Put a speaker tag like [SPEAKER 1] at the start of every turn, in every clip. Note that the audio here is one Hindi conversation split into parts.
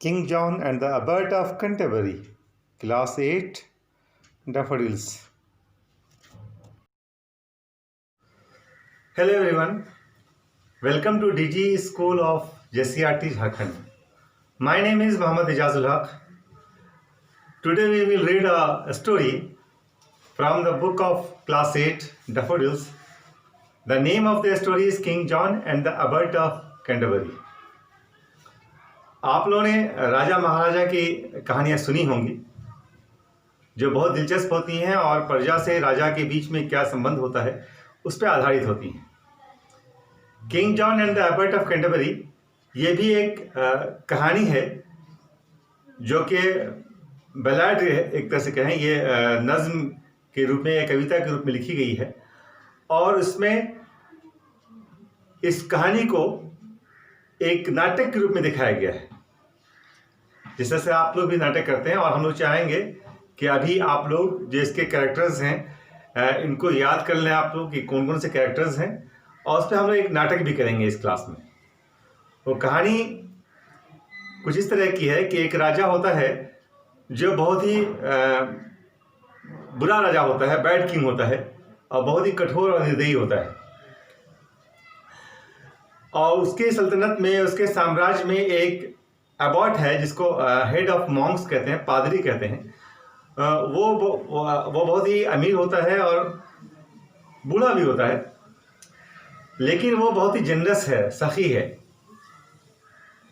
[SPEAKER 1] King John and the Abbot of Canterbury, Class 8, Daffodils. Hello everyone, welcome to DG School of JCRT Jharkhand. My name is Muhammad Ijazul Haq. Today we will read a story from the book of Class 8, Daffodils. The name of the story is King John and the Abbot of Canterbury. आप लोगों ने राजा महाराजा की कहानियाँ सुनी होंगी जो बहुत दिलचस्प होती हैं और प्रजा से राजा के बीच में क्या संबंध होता है उस पर आधारित होती हैं। King John and the abbot of Canterbury ये भी एक कहानी है जो कि बैलाड एक तरह से कहें, ये नज्म के रूप में या कविता के रूप में लिखी गई है और उसमें इस कहानी को एक नाटक के रूप में दिखाया गया है। जिस तरह से आप लोग भी नाटक करते हैं और हम लोग चाहेंगे कि अभी आप लोग जो इसके कैरेक्टर्स हैं इनको याद कर लें आप लोग कि कौन कौन से कैरेक्टर्स हैं और उस पर हम लोग एक नाटक भी करेंगे इस क्लास में। वो कहानी कुछ इस तरह की है कि एक राजा होता है जो बहुत ही बुरा राजा होता है, बैड किंग होता है और बहुत ही कठोर और निर्दयी होता है। और उसके सल्तनत में, उसके साम्राज्य में एक एबॉट है जिसको हेड ऑफ मॉन्क्स कहते हैं, पादरी कहते हैं। वो बहुत ही अमीर होता है और बूढ़ा भी होता है, लेकिन वो बहुत ही जनरस है, सखी है।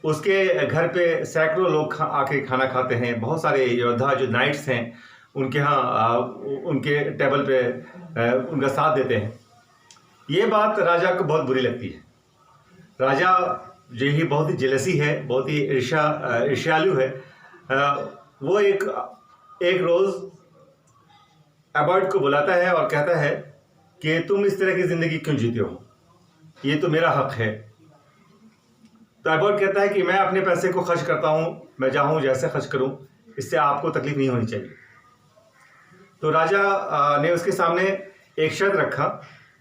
[SPEAKER 1] उसके घर पे सैकड़ों लोग आके खाना खाते हैं। बहुत सारे योद्धा जो नाइट्स हैं उनके यहाँ उनके टेबल पे उनका साथ देते हैं। ये बात राजा को बहुत बुरी लगती है। राजा जो ही बहुत ही जेलसी है, बहुत ही ईर्ष्यालु है। वो एक रोज़ एबर्ट को बुलाता है और कहता है कि तुम इस तरह की ज़िंदगी क्यों जीते हो, ये तो मेरा हक है। तो एबर्ट कहता है कि मैं अपने पैसे को खर्च करता हूँ, मैं चाहूँ जैसे खर्च करूँ, इससे आपको तकलीफ नहीं होनी चाहिए। तो राजा ने उसके सामने एक शर्त रखा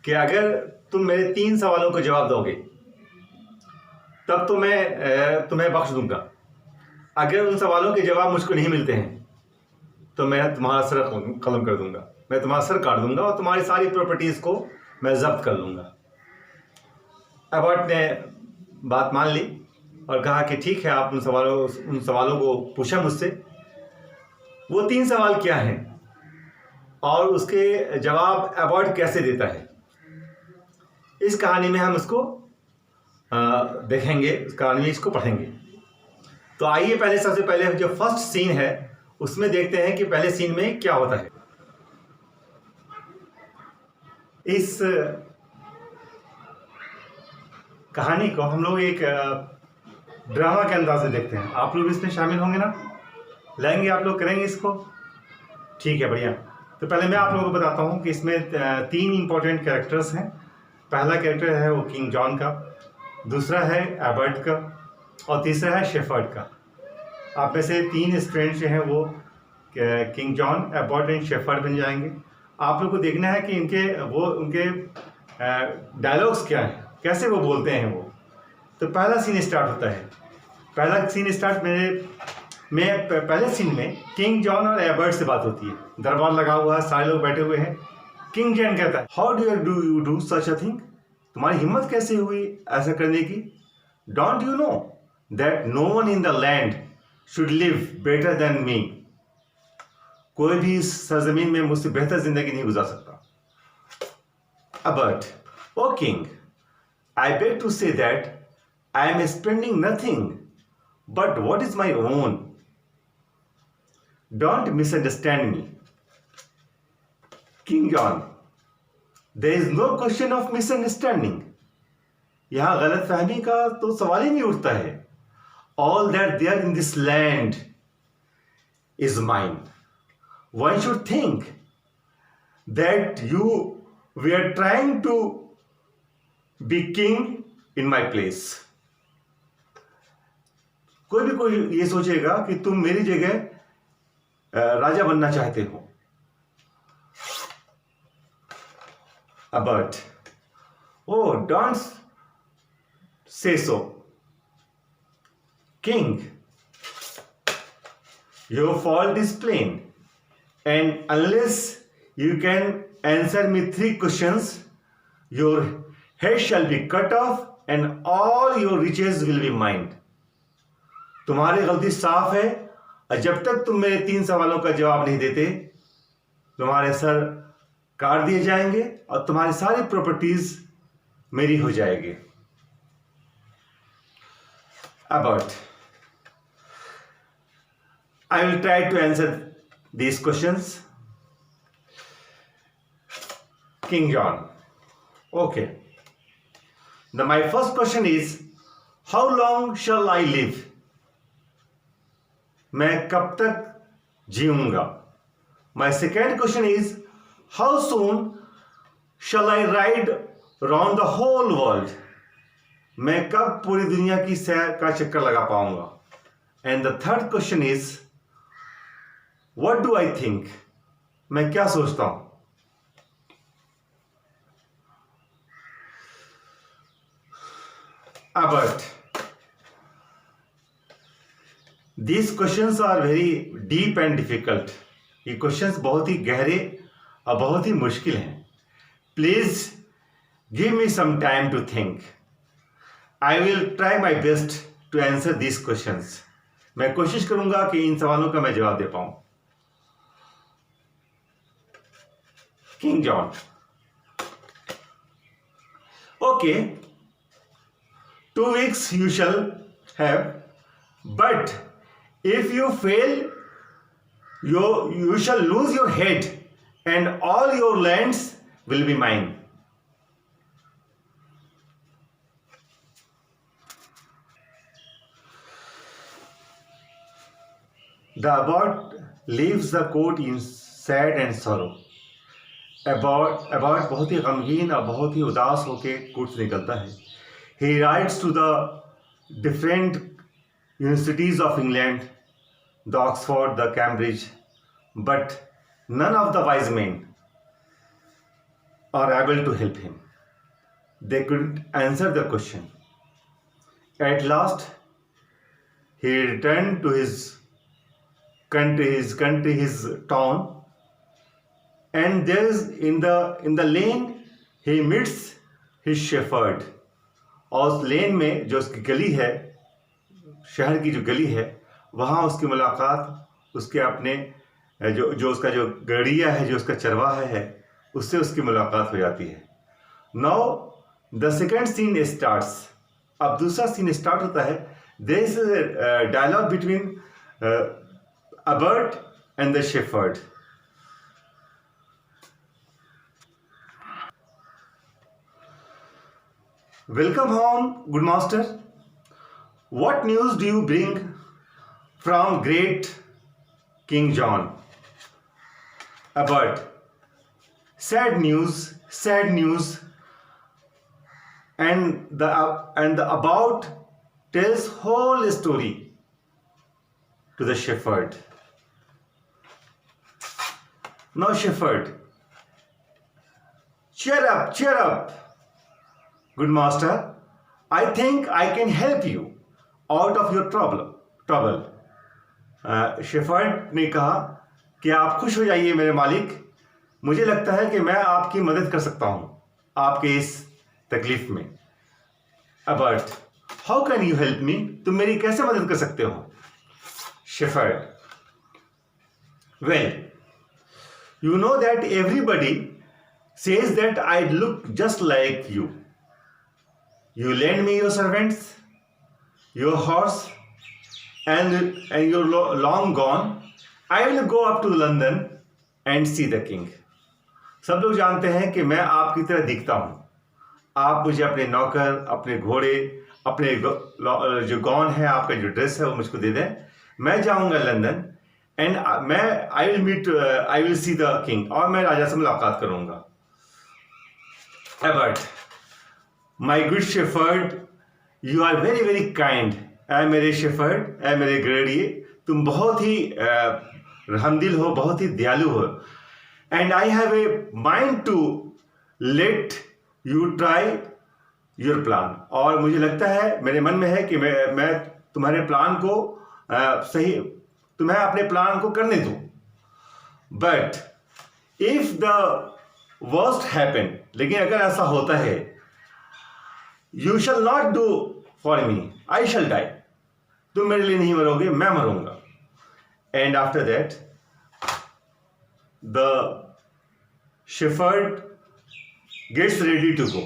[SPEAKER 1] कि अगर तुम मेरे 3 सवालों के जवाब दोगे तब तो मैं तुम्हें बख्श दूंगा। अगर उन सवालों के जवाब मुझको नहीं मिलते हैं तो मैं तुम्हारा सर कलम कर दूंगा, मैं तुम्हारा सर काट दूंगा और तुम्हारी सारी प्रॉपर्टीज़ को मैं जब्त कर लूँगा। एबर्ट ने बात मान ली और कहा कि ठीक है, आप उन सवालों को पूछा मुझसे। वो 3 सवाल क्या हैं और उसके जवाब एबर्ट कैसे देता है, इस कहानी में हम उसको देखेंगे, इस कहानी में इसको पढ़ेंगे। तो आइए पहले, सबसे पहले जो फर्स्ट सीन है उसमें देखते हैं कि पहले सीन में क्या होता है। इस कहानी को हम लोग एक ड्रामा के अंदाज से देखते हैं। आप लोग इसमें शामिल होंगे ना, लाएंगे आप लोग, करेंगे इसको, ठीक है, बढ़िया। तो पहले मैं आप लोगों को बताता हूँ कि इसमें 3 इंपॉर्टेंट कैरेक्टर्स हैं। पहला कैरेक्टर है वो किंग जॉन का, दूसरा है एबर्ट का और तीसरा है शेफर्ड का। आप में से 3 स्टूडेंट जो हैं वो King John, abbot and shepherd बन जाएंगे। आप लोग को देखना है कि उनके डायलॉग्स क्या हैं, कैसे वो बोलते हैं वो। तो पहला सीन स्टार्ट होता है। पहला सीन स्टार्ट पहले सीन में किंग जॉन और एबर्ट से बात होती है। दरबार लगा हुआ है, सारे लोग बैठे हुए हैं। किंग जॉन कहता है, how do you do such a thing, तुम्हारी हिम्मत कैसे हुई ऐसा करने की। Don't you know that no one in the land should live better than me, कोई भी इस सरजमीन में मुझसे बेहतर जिंदगी नहीं गुजार सकता। Abbot, O king, I beg to say that I am spending nothing but what is my own, don't misunderstand me. King John, there is no question of misunderstanding, यहां गलत फहमी का तो सवाल ही नहीं उठता है। All that there in this land is mine, one should think that you we are trying to be king in my place. कोई ये सोचेगा कि तुम मेरी जगह राजा बनना चाहते हो। But, oh, don't say so. King, Your fault is plain, and unless you can answer me 3 questions, your head shall be cut off and all your riches will be mine. तुम्हारी गलती साफ है, और जब तक तुम मेरे 3 सवालों का जवाब नहीं देते, तुम्हारे सर काट दिए जाएंगे और तुम्हारी सारी प्रॉपर्टीज मेरी हो जाएगी. About. I will try to answer these questions. King John. Okay. Now my first question is, how long shall I live? मैं कब तक जीऊंगा? My second question is, how soon shall I ride around the whole world? मैं कब पूरी दुनिया की सैर का चक्कर लगा पाऊंगा? And the third question is, what do I think? मैं क्या सोचता हूं? But these questions are very deep and difficult. ये questions बहुत ही गहरे और बहुत ही मुश्किल हैं. Please give me some time to think. I will try my best to answer these questions. मैं कोशिश करूंगा कि इन सवालों का मैं जवाब दे पाऊं. King John. Okay, 2 weeks you shall have, but if you fail, you shall lose your head and all your lands will be mine. The abbot leaves the court in sad and sorrow. Abbot बहुत ही गमगीन और बहुत ही उदास होकर कोर्ट से निकलता है. He writes to the different universities of England, the Oxford, the Cambridge, but none of the wise men are able to help him. They couldn't answer the question. At last, he returned to his country, his town, and there is in the lane he meets his shepherd. और उस लेन में जो उसकी गली है, शहर की जो गली है, वहाँ उसकी मुलाकात उसके अपने जो उसका जो गड़िया है, जो उसका चरवाहा है, उससे उसकी मुलाकात हो जाती है. Now the second scene starts. अब दूसरा सीन स्टार्ट होता है. There is a dialogue between abbot and the shepherd. Welcome home, good master. What news do you bring from great King John? Abbot. Sad news, sad news. And the abbot tells whole story to the shepherd. Now shepherd, cheer up, good master. I think I can help you out of your trouble. Shepherd ने कहा कि आप खुश हो जाइए मेरे मालिक, मुझे लगता है कि मैं आपकी मदद कर सकता हूं आपके इस तकलीफ में. Abert, how can you help me? तुम मेरी कैसे मदद कर सकते हो? Shepherd, well, you know that everybody says that I look just like you. You lend me your servants, your horse, and you're long gone. I will go up to London and see the king. सब लोग जानते हैं कि मैं आपकी तरह दिखता हूँ. आप मुझे अपने नौकर, अपने घोड़े, अपने जो गॉन है, आपका जो ड्रेस है वो मुझको दे दें. मैं जाऊँगा London and I will see the king, और मैं राजा से मुलाकात करूंगा. Abert, my good shepherd, you are very very kind. ऐ मेरे शेफर्ड, ऐ मेरे गड़िए, तुम बहुत ही रहमदिल हो, बहुत ही दयालु हो. And I have a mind to let you try your plan. और मुझे लगता है, मेरे मन में है कि मैं तुम्हारे प्लान को तुम्हें अपने प्लान को करने दो, but if the worst happen, लेकिन अगर ऐसा होता है, you shall not do for me, I shall die, तुम मेरे लिए नहीं मरोगे, मैं मरूंगा. And after that the shepherd gets ready to go.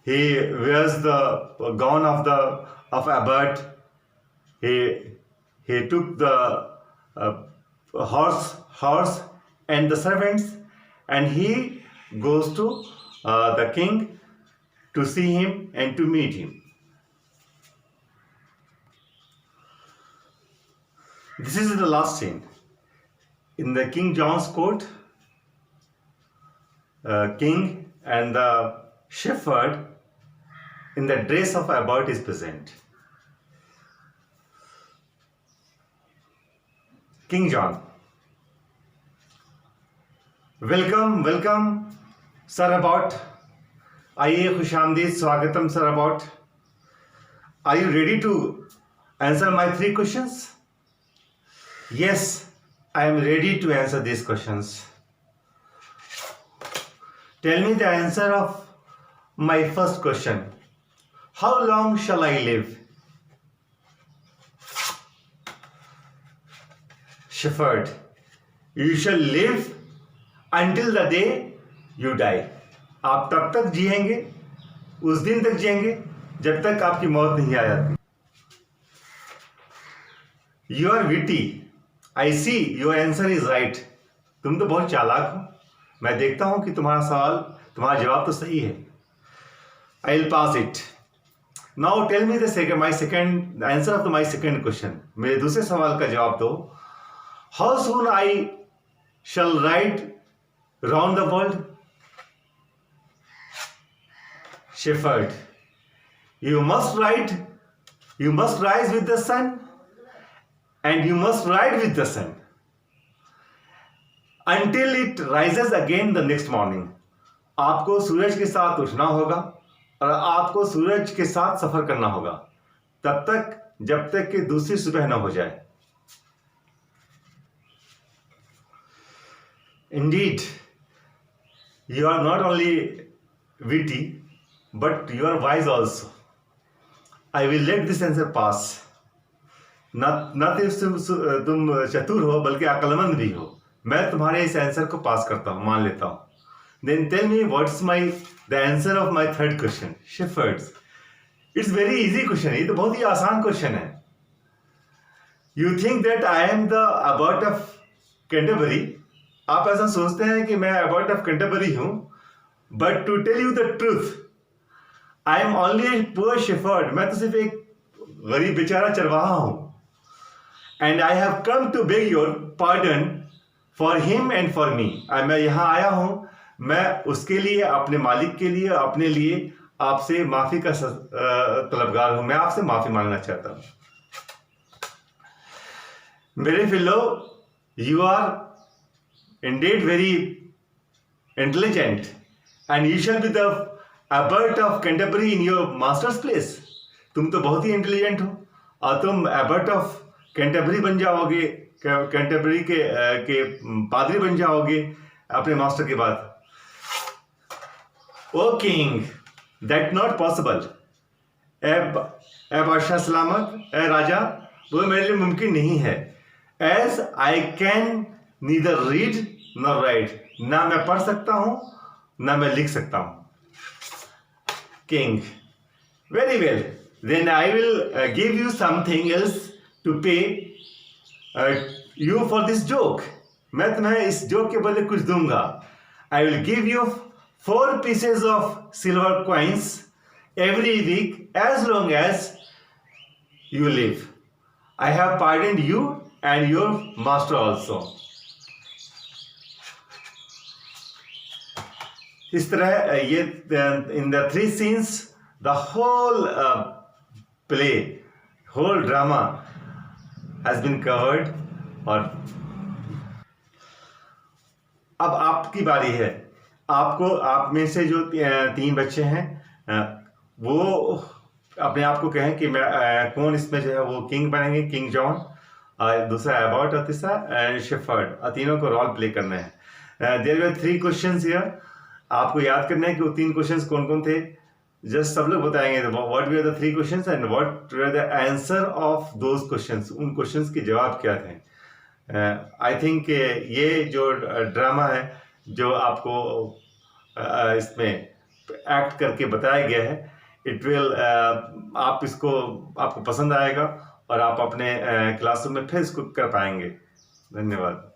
[SPEAKER 1] He wears the gown of abbot. He took the horse and the servants, and he goes to the king to see him and to meet him. This is the last scene in the King John's court. King and the shepherd in the dress of abbot is present. King John, welcome sir abbot. आइए, खुशामदीद, स्वागतम sir abbot. Are you ready to answer my 3 questions? Yes, I am ready to answer these questions. Tell me the answer of my first question. How long shall I live? Shepherd, you shall live until the day you die. आप तब तक जिएंगे, उस दिन तक जिएंगे जब तक आपकी मौत नहीं आ जाती. You are witty. I see your answer is right. तुम तो बहुत चालाक हो. मैं देखता हूं कि तुम्हारा जवाब तो सही है. I will pass it. Now tell me the answer of my second question. मेरे दूसरे सवाल का जवाब दो. How soon I shall ride round the world? Shepherd, you must rise with the sun and you must ride with the sun until it rises again the next morning. आपको सूरज के साथ उठना होगा और आपको सूरज के साथ सफर करना होगा तब तक जब तक कि दूसरी सुबह न हो जाए. Indeed, you are not only witty, but you are wise also. I will let this answer pass. न तुम चतुर हो बल्कि अक्लमंद भी हो. मैं तुम्हारे इस आंसर को पास करता हूं, मान लेता हूं. Then tell me what's the answer of my third question. Shepherds, it's very easy question. ये तो बहुत ही आसान क्वेश्चन है. You think that I am the abbot of Canterbury. आप ऐसा सोचते हैं कि मैं अबॉट ऑफ कैंटरबरी हूं, but to tell you the truth, I am only a poor shepherd. मैं तो सिर्फ एक गरीब बेचारा चरवाहा हूं. And I have come to beg your pardon for him and for me. मैं यहाँ आया हूँ, मैं उसके लिए, अपने मालिक के लिए, अपने लिए आपसे माफ़ी का तलबगार हूँ. मैं आपसे माफ़ी मांगना चाहता हूँ. मेरे fellow, you are indeed very intelligent and you shall be the abbot of Canterbury in your master's place. तुम तो बहुत ही इंटेलिजेंट हो और तुम अबर्ट ऑफ कैंटरबरी बन जाओगे, कैंटरबरी के पादरी बन जाओगे अपने मास्टर के बाद. O king, that not possible. ए बादशाह सलामत, ए राजा, वो मेरे लिए मुमकिन नहीं है. As I can neither read nor write. ना मैं पढ़ सकता हूं ना मैं लिख सकता हूं. King, very well, then I will give you something else to pay you for this joke. मैं तुम्हें इस जोक के बदले कुछ दूंगा. I will give you 4 pieces of silver coins every week as long as you live. I have pardoned you and your master also. इस तरह ये in the 3 scenes the whole play, whole drama has been covered. और अब आपकी बारी है. आप में से जो 3 बच्चे हैं वो अपने आप को कहें कि मैं कौन इसमें जो है वो किंग बनेंगे, किंग जॉन, और दूसरा अबाउट और तीसरा शेफर्ड। तीनों को रोल प्ले करना है। There were 3 questions here. आपको याद करना है कि वो 3 क्वेश्चंस कौन कौन थे। जस्ट सब लोग बताएंगे what were the 3 questions and what were the answer of those questions. उन क्वेश्चंस के जवाब क्या थे। आई थिंक ये जो ड्रामा है जो आपको इसमें एक्ट करके बताया गया है, इट विल आपको पसंद आएगा और आप अपने क्लासरूम में फिर इसको कर पाएंगे। धन्यवाद।